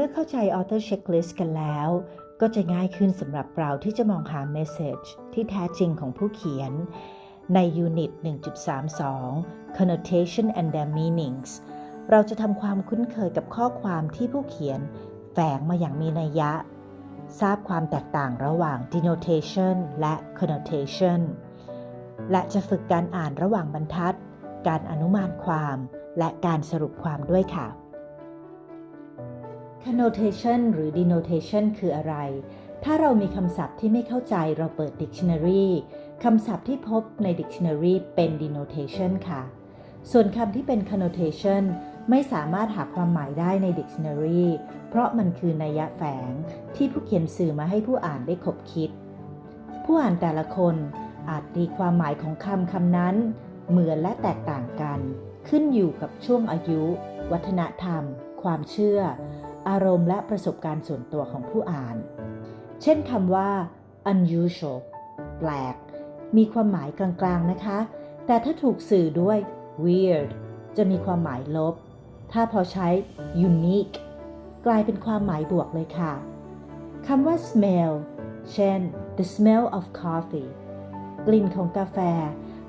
มื่อเข้าใจ Author Checklist กันแล้วก็จะง่ายขึ้นสำหรับเราที่จะมองหา Message ที่แท้จริงของผู้เขียนใน Unit 1.32 Connotation and their Meanings เราจะทำความคุ้นเคยกับข้อความที่ผู้เขียนแฝงมาอย่างมีนัยยะทราบความแตกต่างระหว่าง denotation และ connotation และจะฝึกการอ่านระหว่างบรรทัดการอนุมานความและการสรุปความด้วยค่ะ connotation หรือ denotation คืออะไรถ้าเรามีคำศัพท์ที่ไม่เข้าใจเราเปิด dictionary คำศัพท์ที่พบใน dictionary เป็น denotation ค่ะส่วนคำที่เป็น connotation ไม่สามารถหาความหมายได้ใน dictionary เพราะมันคือนัยยะแฝงที่ผู้เขียนสื่อมาให้ผู้อ่านได้คบคิดผู้อ่านแต่ละคนอาจตีความหมายของคำนั้นเหมือนและแตกต่างกันขึ้นอยู่กับช่วงอายุวัฒนธรรมความเชื่ออารมณ์และประสบการณ์ส่วนตัวของผู้อ่านเช่นคำว่า unusual แปลกมีความหมายกลางๆนะคะแต่ถ้าถูกสื่อด้วย weird จะมีความหมายลบถ้าพอใช้ unique กลายเป็นความหมายบวกเลยค่ะคำว่า smell เช่น the smell of coffee กลิ่นของกาแฟ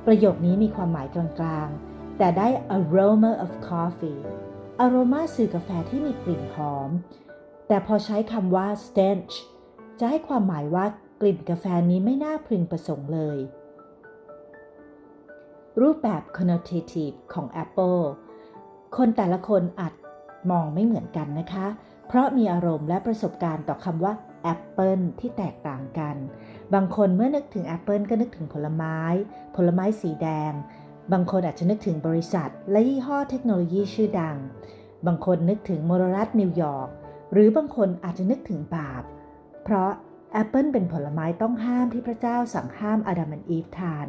ประโยคนี้มีความหมายกลางๆแต่ได้ aroma of coffee aroma สื่อกาแฟที่มีกลิ่นหอมแต่พอใช้คำว่า stench จะให้ความหมายว่ากลิ่นกาแฟนี้ไม่น่าพึงประสงค์เลยรูปแบบ connotative ของ Apple คนแต่ละคนอาจมองไม่เหมือนกันนะคะเพราะมีอารมณ์และประสบการณ์ต่อคำว่า Apple ที่แตกต่างกันบางคนเมื่อนึกถึง Apple ก็นึกถึงผลไม้สีแดงบางคนอาจจะนึกถึงบริษัทและยี่ห้อเทคโนโลยีชื่อดังบางคนนึกถึงมลรัฐนิวยอร์กหรือบางคนอาจจะนึกถึงบาปเพราะแอปเปิลเป็นผลไม้ต้องห้ามที่พระเจ้าสั่งห้ามอาดัมและอีฟทาน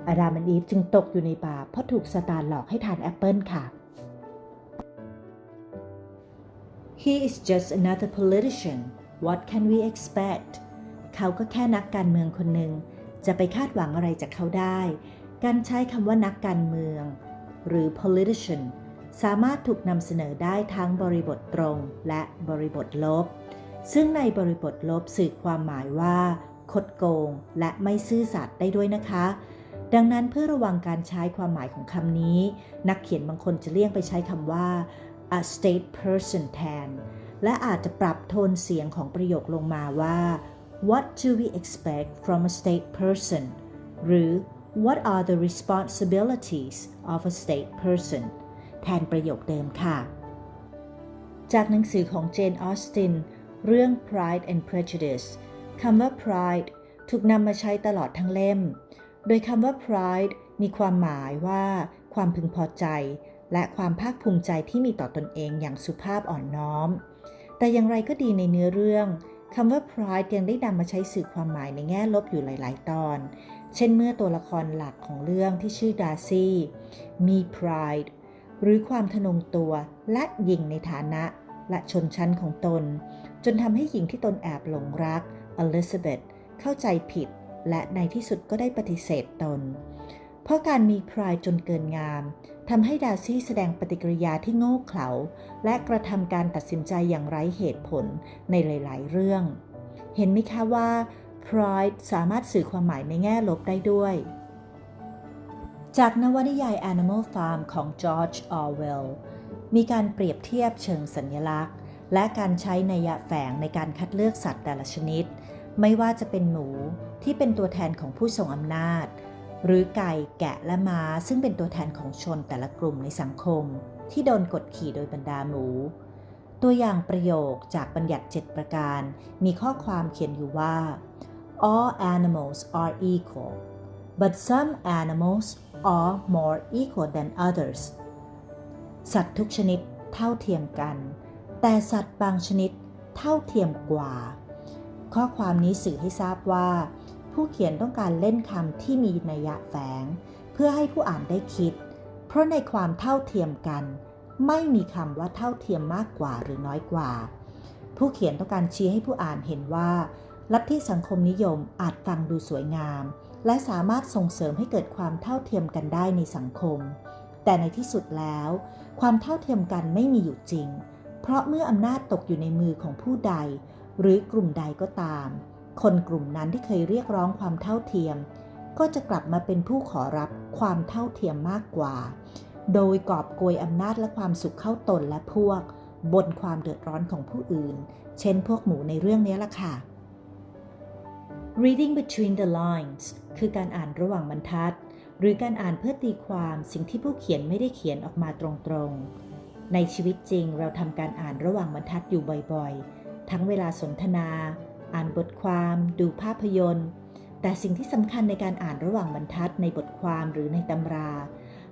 อาดัมและอีฟจึงตกอยู่ในบาปเพราะถูกซาตานหลอกให้ทานแอปเปิลค่ะ He is just another politician. What can we expect? เขาก็แค่นักการเมืองคนหนึ่งจะไปคาดหวังอะไรจากเขาได้การใช้คำว่านักการเมืองหรือ politician สามารถถูกนำเสนอได้ทั้งบริบทตรงและบริบทลบซึ่งในบริบทลบสื่อความหมายว่าคดโกงและไม่ซื่อสัตย์ได้ด้วยนะคะดังนั้นเพื่อระวังการใช้ความหมายของคำนี้นักเขียนบางคนจะเลี่ยงไปใช้คำว่า a state person แทนและอาจจะปรับโทนเสียงของประโยคลงมาว่า What do we expect from a state person หรือ What are the responsibilities of a state person แทนประโยคเดิมค่ะจากหนังสือของเจน ออสตินเรื่อง Pride and Prejudice คำว่า Pride ถูกนำมาใช้ตลอดทั้งเล่มโดยคำว่า Pride มีความหมายว่าความพึงพอใจและความภาคภูมิใจที่มีต่อตนเองอย่างสุภาพอ่อนน้อมแต่อย่างไรก็ดีในเนื้อเรื่องคำว่า Pride ยังได้นำมาใช้สื่อความหมายในแง่ลบอยู่หลายๆตอนเช่นเมื่อตัวละครหลักของเรื่องที่ชื่อดาร์ซี่มี Pride หรือความทะนงตัวและหยิ่งในฐานะและชนชั้นของตนจนทำให้หญิงที่ตนแอบหลงรักอลิซาเบธเข้าใจผิดและในที่สุดก็ได้ปฏิเสธตนเพราะการมี Pride จนเกินงามทำให้ดาร์ซี่แสดงปฏิกิริยาที่โง่เขลาและกระทำการตัดสินใจอย่างไร้เหตุผลในหลายๆเรื่องเห็นไหมคะว่า Pride สามารถสื่อความหมายในแง่ลบได้ด้วยจากนวนิยาย Animal Farm ของ George Orwell มีการเปรียบเทียบเชิงสัญลักษณ์และการใช้นัยแฝงในการคัดเลือกสัตว์แต่ละชนิดไม่ว่าจะเป็นหนูที่เป็นตัวแทนของผู้ทรงอำนาจหรือไก่แกะและม้าซึ่งเป็นตัวแทนของชนแต่ละกลุ่มในสังคมที่โดนกดขี่โดยบรรดาหมูตัวอย่างประโยคจากบัญญัติ7ประการมีข้อความเขียนอยู่ว่า All animals are equal but some animals are more equal than others สัตว์ทุกชนิดเท่าเทียมกันแต่สัตว์บางชนิดเท่าเทียมกว่าข้อความนี้สื่อให้ทราบว่าผู้เขียนต้องการเล่นคำที่มีนัยแฝงเพื่อให้ผู้อ่านได้คิดเพราะในความเท่าเทียมกันไม่มีคำว่าเท่าเทียมมากกว่าหรือน้อยกว่าผู้เขียนต้องการชี้ให้ผู้อ่านเห็นว่าลัทธิสังคมนิยมอาจฟังดูสวยงามและสามารถส่งเสริมให้เกิดความเท่าเทียมกันได้ในสังคมแต่ในที่สุดแล้วความเท่าเทียมกันไม่มีอยู่จริง เพราะเมื่ออำนาจตกอยู่ในมือของผู้ใดหรือกลุ่มใดก็ตามคนกลุ่มนั้นที่เคยเรียกร้องความเท่าเทียมก็จะกลับมาเป็นผู้ขอรับความเท่าเทียมมากกว่าโดยกอบโกยอำนาจและความสุขเข้าตนและพวกบนความเดือดร้อนของผู้อื่นเช่นพวกหมูในเรื่องนี้ล่ะค่ะ Reading between the lines คือการอ่านระหว่างบรรทัดหรือการอ่านเพื่อตีความสิ่งที่ผู้เขียนไม่ได้เขียนออกมาตรงๆในชีวิตจริงเราทำการอ่านระหว่างบรรทัดอยู่บ่อยๆทั้งเวลาสนทนาอ่านบทความดูภาพยนตร์แต่สิ่งที่สำคัญในการอ่านระหว่างบรรทัดในบทความหรือในตำรา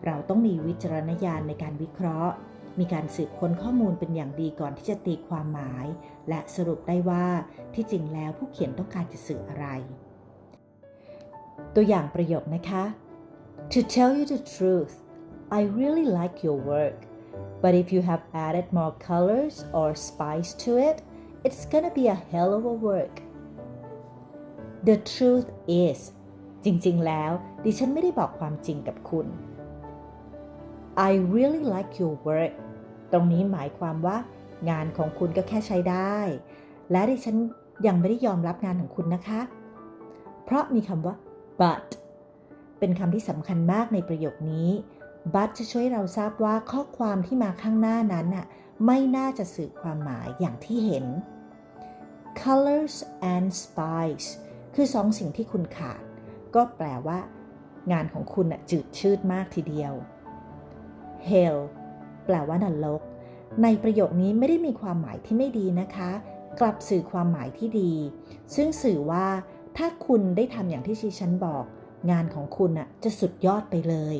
เราต้องมีวิจารณญาณในการวิเคราะห์มีการสืบค้นข้อมูลเป็นอย่างดีก่อนที่จะตีความหมายและสรุปได้ว่าที่จริงแล้วผู้เขียนต้องการจะสื่ออะไรตัวอย่างประโยคนะคะ To tell you the truth, I really like your work, but if you have added more colors or spice to it, it's gonna be a hell of a work. The truth is จริงๆแล้วดิฉันไม่ได้บอกความจริงกับคุณ I really like your work ตรงนี้หมายความว่างานของคุณก็แค่ใช้ได้และดิฉันยังไม่ได้ยอมรับงานของคุณนะคะเพราะมีคำว่า but เป็นคำที่สำคัญมากในประโยคนี้ but จะช่วยเราทราบว่าข้อความที่มาข้างหน้านั้นไม่น่าจะสื่อความหมายอย่างที่เห็น colors and spice คือสองสิ่งที่คุณขาดก็แปลว่างานของคุณจืดชืดมากทีเดียว hell แปลว่านรกในประโยคนี้ไม่ได้มีความหมายที่ไม่ดีนะคะกลับสื่อความหมายที่ดีซึ่งสื่อว่าถ้าคุณได้ทำอย่างที่ดิฉันบอกงานของคุณจะสุดยอดไปเลย